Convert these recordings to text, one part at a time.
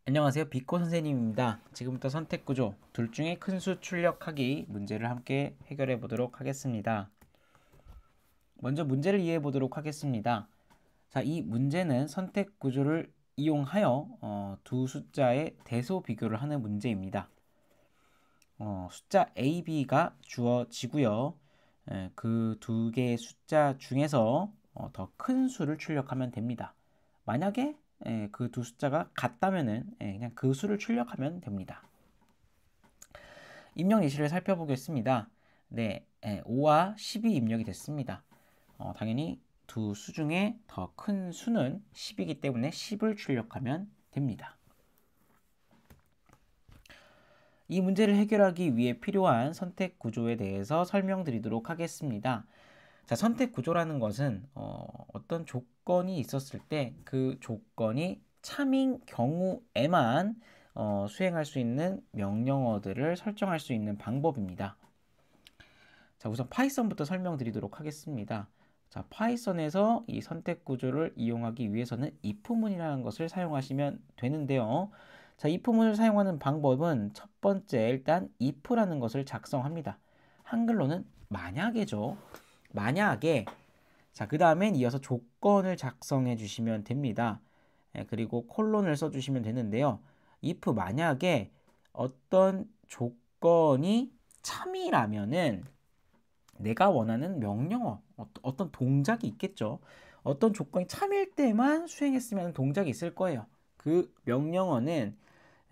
안녕하세요. 비코 선생님입니다. 지금부터 선택구조 둘 중에 큰 수 출력하기 문제를 함께 해결해 보도록 하겠습니다. 먼저 문제를 이해해 보도록 하겠습니다. 자, 이 문제는 선택구조를 이용하여 두 숫자의 대소 비교를 하는 문제입니다. 숫자 A, B가 주어지고요. 그 두 개의 숫자 중에서 더 큰 수를 출력하면 됩니다. 만약에 그 두 숫자가 같다면은 그냥 그 수를 출력하면 됩니다. 입력 예시를 살펴보겠습니다. 네, 5와 10이 입력이 됐습니다. 당연히 두 수 중에 더 큰 수는 10이기 때문에 10을 출력하면 됩니다. 이 문제를 해결하기 위해 필요한 선택 구조에 대해서 설명드리도록 하겠습니다. 자, 선택 구조라는 것은 어떤 조건이 있었을 때 그 조건이 참인 경우에만 수행할 수 있는 명령어들을 설정할 수 있는 방법입니다. 자, 우선 파이썬부터 설명드리도록 하겠습니다. 자, 파이썬에서 이 선택 구조를 이용하기 위해서는 if문이라는 것을 사용하시면 되는데요. 자, if문을 사용하는 방법은 첫 번째 일단 if라는 것을 작성합니다. 한글로는 만약에죠. 만약에. 자, 그 다음엔 이어서 조건을 작성해 주시면 됩니다. 그리고 콜론을 써주시면 되는데요. if 만약에 어떤 조건이 참이라면은 내가 원하는 명령어, 어떤 동작이 있겠죠. 어떤 조건이 참일 때만 수행했으면 동작이 있을 거예요. 그 명령어는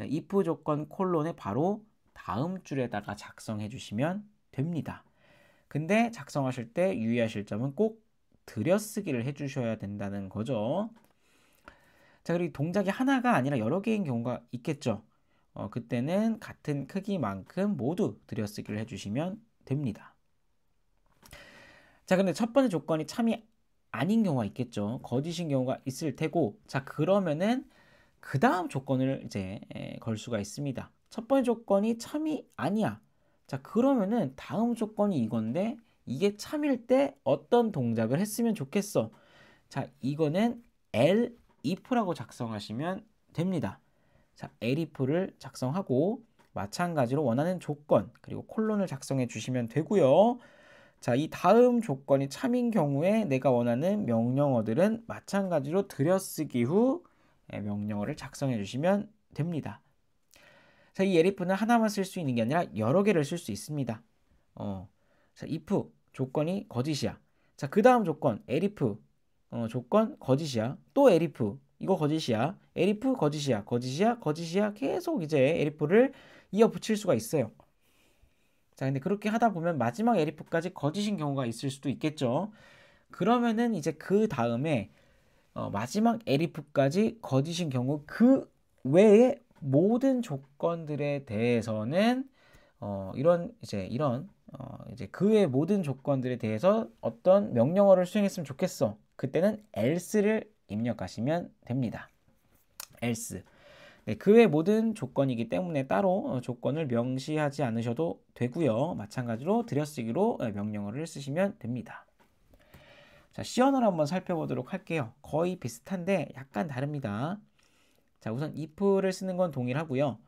if 조건 콜론에 바로 다음 줄에다가 작성해 주시면 됩니다. 근데 작성하실 때 유의하실 점은 꼭 들여쓰기를 해주셔야 된다는 거죠. 자, 그리고 동작이 하나가 아니라 여러 개인 경우가 있겠죠. 그때는 같은 크기만큼 모두 들여쓰기를 해주시면 됩니다. 자, 근데 첫 번째 조건이 참이 아닌 경우가 있겠죠. 거짓인 경우가 있을 테고, 자, 그러면은 그 다음 조건을 이제 걸 수가 있습니다. 첫 번째 조건이 참이 아니야. 자, 그러면은 다음 조건이 이건데 이게 참일 때 어떤 동작을 했으면 좋겠어. 자, 이거는 elif라고 작성하시면 됩니다. 자, elif를 작성하고 마찬가지로 원하는 조건 그리고 콜론을 작성해 주시면 되고요. 자, 이 다음 조건이 참인 경우에 내가 원하는 명령어들은 마찬가지로 들여쓰기 후 명령어를 작성해 주시면 됩니다. 자, 이 elif는 하나만 쓸 수 있는 게 아니라 여러 개를 쓸 수 있습니다. 자, if 조건이 거짓이야. 자, 그 다음 조건 elif 조건 거짓이야. 또 elif 이거 거짓이야. elif 거짓이야. 거짓이야. 거짓이야. 계속 이제 elif를 이어 붙일 수가 있어요. 자, 근데 그렇게 하다 보면 마지막 elif까지 거짓인 경우가 있을 수도 있겠죠. 그러면은 이제 그 다음에 마지막 elif까지 거짓인 경우 그 외에 모든 조건들에 대해서는 이제 그 외의 모든 조건들에 대해서 어떤 명령어를 수행했으면 좋겠어. 그때는 else를 입력하시면 됩니다. else. 네, 그 외 모든 조건이기 때문에 따로 조건을 명시하지 않으셔도 되고요. 마찬가지로 들여쓰기로 명령어를 쓰시면 됩니다. 자, C 언어를 한번 살펴보도록 할게요. 거의 비슷한데 약간 다릅니다. 자, 우선 if를 쓰는 건 동일하고요.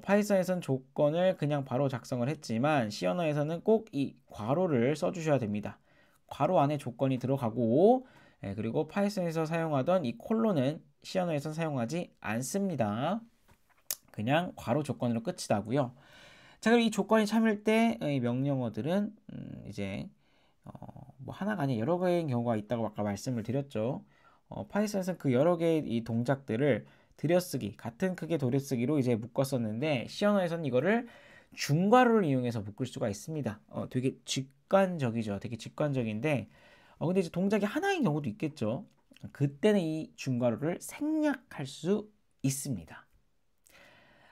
파이썬에서는 조건을 그냥 바로 작성을 했지만 C 언어에서는 꼭 이 괄호를 써주셔야 됩니다. 괄호 안에 조건이 들어가고 그리고 파이썬에서 사용하던 이 콜론은 C 언어에서는 사용하지 않습니다. 그냥 괄호 조건으로 끝이 나고요. 자, 그리고 이 조건이 참일 때의 명령어들은 이제 뭐 하나가 아니라 여러 개의 경우가 있다고 아까 말씀을 드렸죠. 파이썬에서는 그 여러 개의 이 동작들을 들여쓰기, 같은 크기의 들여쓰기로 이제 묶었었는데 C 언어에서는 이거를 중괄호를 이용해서 묶을 수가 있습니다. 되게 직관적이죠. 되게 직관적인데 근데 이제 동작이 하나인 경우도 있겠죠. 그때는 이 중괄호를 생략할 수 있습니다.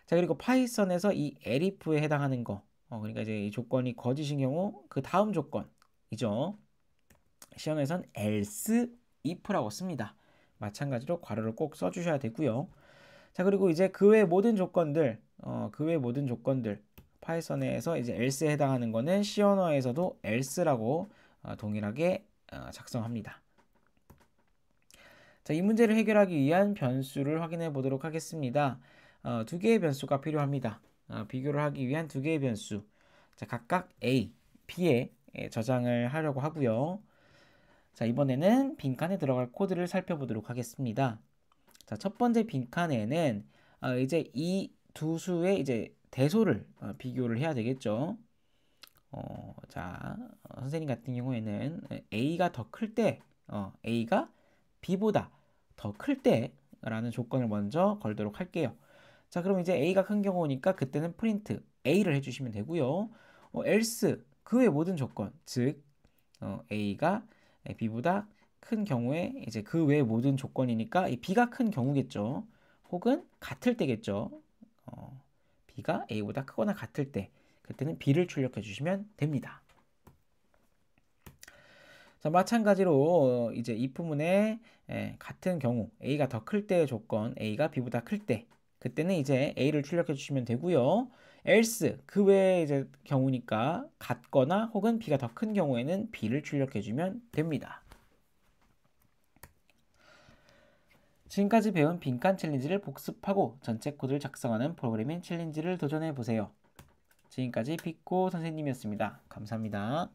자, 그리고 파이썬에서 이 elif에 해당하는 거, 그러니까 이제 이 조건이 거짓인 경우 그 다음 조건이죠. 시험에선 else if라고 씁니다. 마찬가지로 괄호를 꼭 써주셔야 되고요. 자, 그리고 이제 그 외 모든 조건들, 그 외 모든 조건들, 파이썬에서 이제 else에 해당하는 거는 C 언어에서도 else라고 동일하게 작성합니다. 자, 이 문제를 해결하기 위한 변수를 확인해 보도록 하겠습니다. 두 개의 변수가 필요합니다. 비교를 하기 위한 두 개의 변수. 자, 각각 A, B에 저장을 하려고 하고요. 자, 이번에는 빈칸에 들어갈 코드를 살펴보도록 하겠습니다. 자, 첫 번째 빈칸에는 이제 이 두 수의 이제 대소를 비교를 해야 되겠죠. 자, 선생님 같은 경우에는 A가 더 클 때, A가 B보다 더 클 때라는 조건을 먼저 걸도록 할게요. 자, 그럼 이제 A가 큰 경우니까 그때는 프린트 A를 해주시면 되고요. else 그 외 모든 조건, 즉 A가 B보다 큰 경우에 이제 그 외 모든 조건이니까 이 B가 큰 경우겠죠. 혹은 같을 때겠죠. B가 A보다 크거나 같을 때, 그때는 B를 출력해 주시면 됩니다. 자, 마찬가지로 이제 이 부분에 같은 경우 A가 더 클 때의 조건, A가 B보다 클 때, 그때는 이제 A를 출력해 주시면 되고요. else 그 외의 이제 경우니까 같거나 혹은 B가 더 큰 경우에는 B를 출력해 주면 됩니다. 지금까지 배운 빈칸 챌린지를 복습하고 전체 코드를 작성하는 프로그래밍 챌린지를 도전해 보세요. 지금까지 빅고 선생님이었습니다. 감사합니다.